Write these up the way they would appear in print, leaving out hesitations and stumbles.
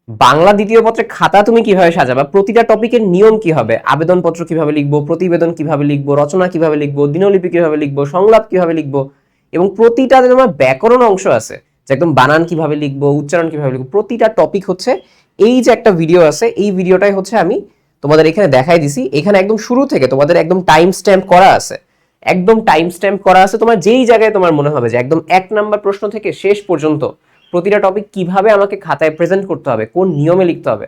বাংলা দ্বিতীয় পত্রে খাতা তুমি কিভাবে সাজাবা, প্রতিটা টপিকের নিয়ম কি হবে, আবেদনপত্র কিভাবে লিখবো, প্রতিবেদন কিভাবে লিখবো, রচনা কিভাবে লিখবো, দিনলিপি কিভাবে লিখবো, সংলাপ কিভাবে লিখবো, এবং প্রতিটাতে তোমার ব্যাকরণ অংশ আছে যে একদম বানান কিভাবে লিখবো, উচ্চারণ কিভাবে লিখবো, প্রতিটা টপিক হচ্ছে এই যে একটা ভিডিও আছে, এই ভিডিওটাই হচ্ছে আমি তোমাদের এখানে দেখাই দিছি। এখানে একদম শুরু থেকে তোমাদের একদম টাইম স্ট্যাম্প করা আছে, একদম টাইম স্ট্যাম্প করা আছে। তোমার যেই জায়গায় তোমার মনে হবে যে একদম 1 নাম্বার প্রশ্ন থেকে শেষ পর্যন্ত প্রতিটা টপিক কিভাবে আমাকে খাতায় প্রেজেন্ট করতে হবে, কোন নিয়মে লিখতে হবে,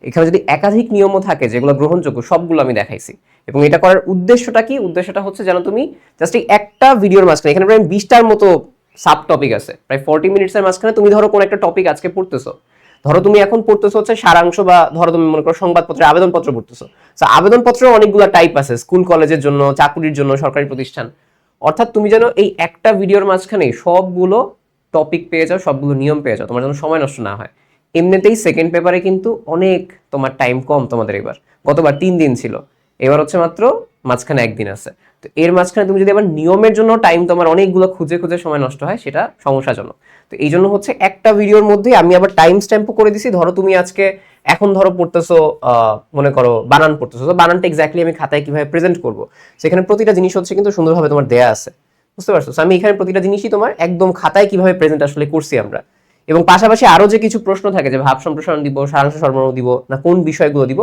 এখানে যদি একাধিক নিয়মও থাকে যেগুলো গ্রহণযোগ্য, সবগুলো আমি দেখাইছি। এবং এটা করার উদ্দেশ্যটা কি, উদ্দেশ্যটা হচ্ছে যেন তুমি জাস্ট এই একটা ভিডিওর মাঝখানে, এখানে প্রায় 20টার মতো সাব টপিক আছে, প্রায় 40 মিনিটসের মাঝখানে তুমি ধরো কোন একটা টপিক আজকে পড়তেছো, ধরো তুমি এখন পড়তেছো হচ্ছে সারাংশ, বা ধরো তুমি মনে করো সংবাদপত্রের আবেদনপত্র পড়তেছো। আবেদনপত্র অনেকগুলো টাইপ আছে, স্কুল কলেজের জন্য, চাকুরির জন্য, সরকারি প্রতিষ্ঠান। অর্থাৎ তুমি যেন এই একটা ভিডিওর মাঝখানে সবগুলো টপিক পেয়ে যাও, সবগুলো নিয়ম পেয়ে যাও, তোমার যেন সময় নষ্ট না হয়। এমনিতেই সেকেন্ড পেপারে কিন্তু অনেক তোমার টাইম কম তোমাদের, এবার গতবার 3 দিন ছিল, এবার হচ্ছে মাত্র মাঝখানে 1 দিন আছে। তো এর মাঝখানে তুমি যদি আবার নিয়মের জন্য টাইম তোমার অনেকগুলো খুঁজে খুঁজে সময় নষ্ট হয়, সেটা সমস্যাজনক। তো এই জন্য হচ্ছে একটা ভিডিওর মধ্যে আমি আবার টাইম স্ট্যাম্পও করে দিছি। ধরো তুমি আজকে এখন ধরো পড়তেছো, মনে করো বানান পড়তেছো, তো বানানটা এক্স্যাক্টলি আমি খাতায় কিভাবে প্রেজেন্ট করবো, সেখানে প্রতিটা জিনিস হচ্ছে কিন্তু সুন্দরভাবে তোমার দেয়া আছে, বুঝতে পারছো? আমি এখানে প্রতিটা জিনিসই তোমার একদম খাতায় কিভাবে প্রেজেন্ট আসলে করছি আমরা। এবং পাশাপাশি আরো যে কিছু প্রশ্ন থাকে যে ভাব সম্প্রসারণ দিব, সারাংশ সরবরাহ দিব, না কোন বিষয়গুলো দিব,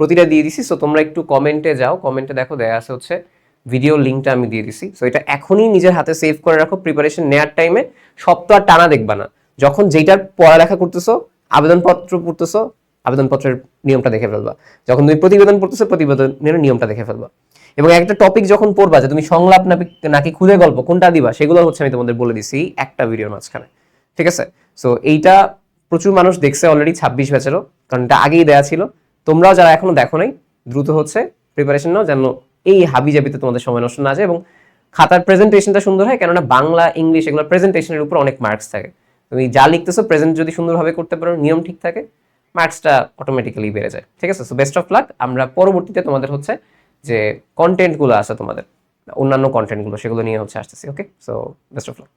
প্রতিটা দিয়ে দিছি। সো তোমরা একটু কমেন্টে যাও, কমেন্টে দেখো দেয়া আছে হচ্ছে ভিডিও লিঙ্কটা আমি দিয়ে দিছি। সো এটা এখনই নিজের হাতে সেভ করে রাখো, প্রিপারেশন নেওয়ার টাইমে সব তো আর টানা দেখবা না, যখন যেটার পড়ালেখা করতেছো, আবেদনপত্র পড়তেছো, আবেদনপত্রের নিয়মটা দেখে ফেলবা, যখন তুমি প্রতিবেদন পড়তেছো, প্রতিবেদনের নিয়মটা দেখে ফেলবা। এবং একটা টপিক যখন পড়বা, যে তুমি সংলাপ নাকি খুদে গল্প কোনটা দিবা, সেগুলো হচ্ছে আমি তোমাদের বলে দিছি একটা ভিডিওর মাঝখানে, ঠিক আছে? সো এইটা প্রচুর মানুষ দেখছে অলরেডি 26 ব্যাচেরও, কারণ এটা আগেই দেয়া ছিল। তোমরাও যারা এখনো দেখো নাই, দ্রুত হচ্ছে প্রিপারেশন নাও, যেন এই হাবিজাবিতে তোমাদের সময় নষ্ট না যায় এবং খাতার প্রেজেন্টেশনটা সুন্দর হয়। কেননা বাংলা, ইংলিশ এগুলো প্রেজেন্টেশনের উপর অনেক মার্কস থাকে। তুমি যা লিখতেছো প্রেজেন্ট যদি সুন্দরভাবে করতে পারো, নিয়ম ঠিক থাকে, মার্কসটা অটোমেটিক্যালি বেড়ে যায়, ঠিক আছে? So best of luck. আমরা পরবর্তীতে তোমাদের হচ্ছে যে কন্টেন্টগুলো আছে তোমাদের, অন্যান্য কন্টেন্টগুলো, সেগুলো নিয়ে হচ্ছে আসতেছি। ওকে, সো বেস্ট অফ লাক।